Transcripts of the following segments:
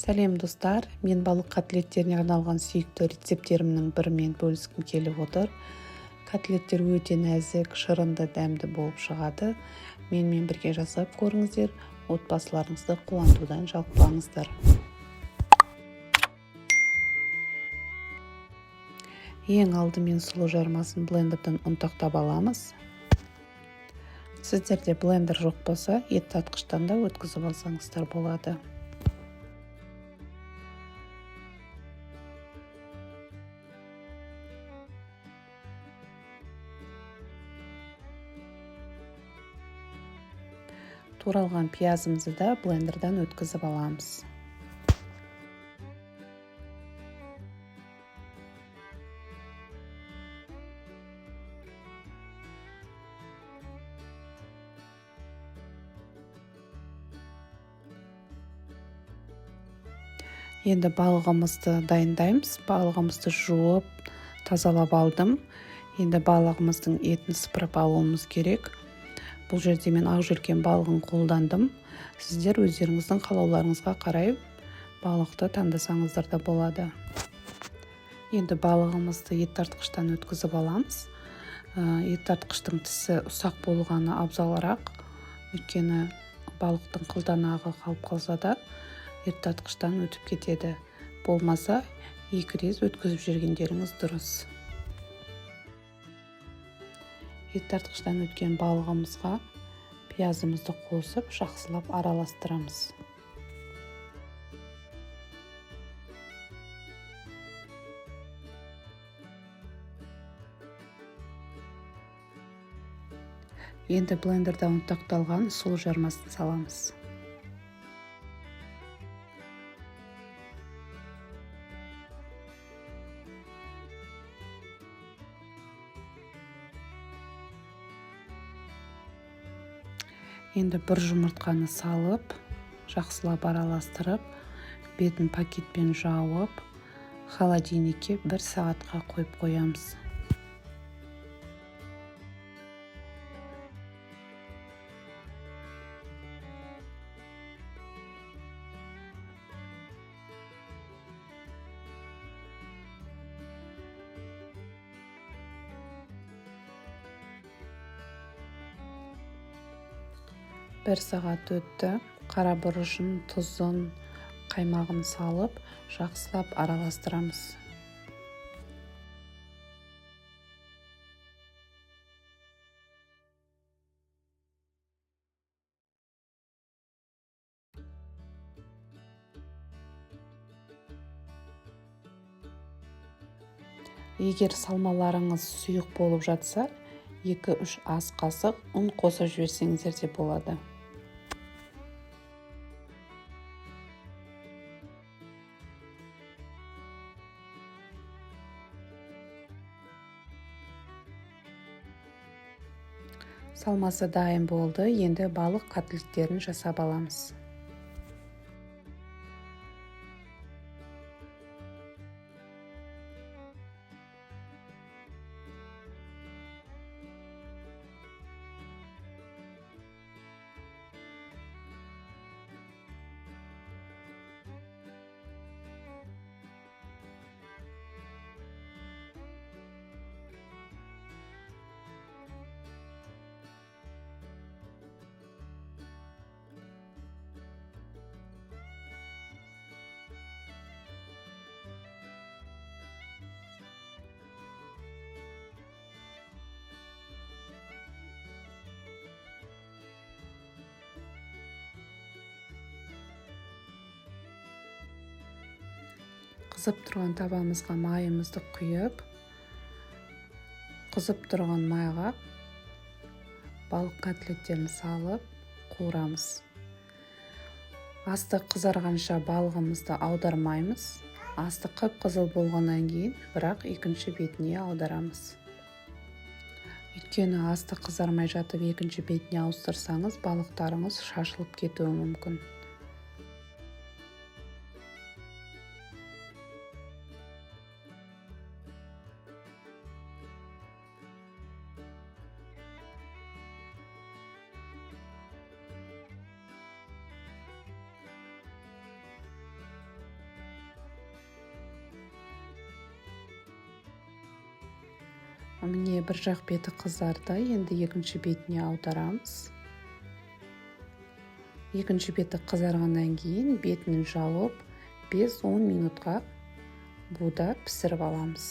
Сәлем достар, мен балық котлеттеріне арналған сүйікті рецепттерімнің бірімен бөліскім келіп отыр. Котлеттер өте нәзік, шырынды, дәмді болып шығады. Менімен бірге жасап көріңіздер, отбасыларыңызды қуантудан жалықпаңыздар. Ең алдымен сұлы жармасын блендерден ұнтақтап аламыз. Сіздерде блендер жоқ болса, ет татқыштан да өткізіп алсаңыздар болады. Туралған пиязымызды да блендерден өткізіп аламыз. Енді балығымызды дайындаймыз. Балығымызды жуып, тазалап алдым. Енді балығымыздың етін сыпырып алуымыз керек. Бұл жерде мен ақ желкен балығын қолдандым. Сіздер өздеріңіздің қалауларыңызға қарай балықты таңдасаңыздар да болады. Енді балығымызды ет тартқыштан өткізіп аламыз. Ет тартқыштың тісі ұсақ болғаны абзалырақ. Өйткені балықтың қылданағы қалып қалса да ет тартқыштан өтіп кетеді. Болмаса, екі рет өткізіп жүргендеріңіз дұрыс. Ет тартқыштан өткен балығымызға пиязымызды қосып, жақсылап араластырамыз. Енді блендерда ұнтақталған сұлы жармасын саламыз. Енді бір жұмыртқаны салып, жақсылап араластырып, бетін пакетпен жауып, холодильникке 1 сағатқа қойып қоямыз. Бір сағат өтті. Қара бұрышын, тұзын, қаймағын салып, жақсылап араластырамыз. Егер салмаларыңыз сұйық болып жатса, 2-3 ас қасық ұн қоса жіберсеңіздер де болады. Салмасы дайын болды. Енді балық котлеттерін жасап аламыз. Қызып тұрған табамызға майымызды құйып, қызып тұрған майға балық котлеттерін салып қуырамыз. Асты қызарғанша балығымызды аудармаймыз. Асты қып-қызыл болғаннан кейін, бірақ екінші бетіне аударамыз. Өйткені асты қызармай жатып екінші бетіне ауыстырсаңыз, балықтарыңыз шашылып кетуі мүмкін. Міне бір жақ беті қызарды, енді екінші бетіне аударамыз. Екінші беті қызарғаннан кейін бетін жауып 5-10 минутқа буда пісіріп аламыз.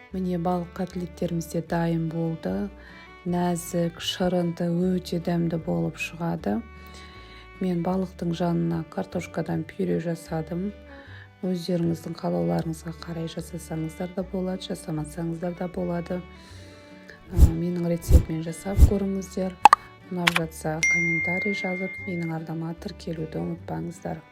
Міне балық котлеттеріміз де дайын болды. Нәзік, шырынды, өте дәмді болып шығады. Мен балықтың жанына картошкадан пюре жасадым. Өздеріңіздің қалауларыңызға қарай жасасаңыздар да болады, жасамасаңыздар да болады. Менің рецептімен жасап көріңіздер. Ұнап жатса комментарий жазып, менің арнама тіркелуді ұмытпаңыздар.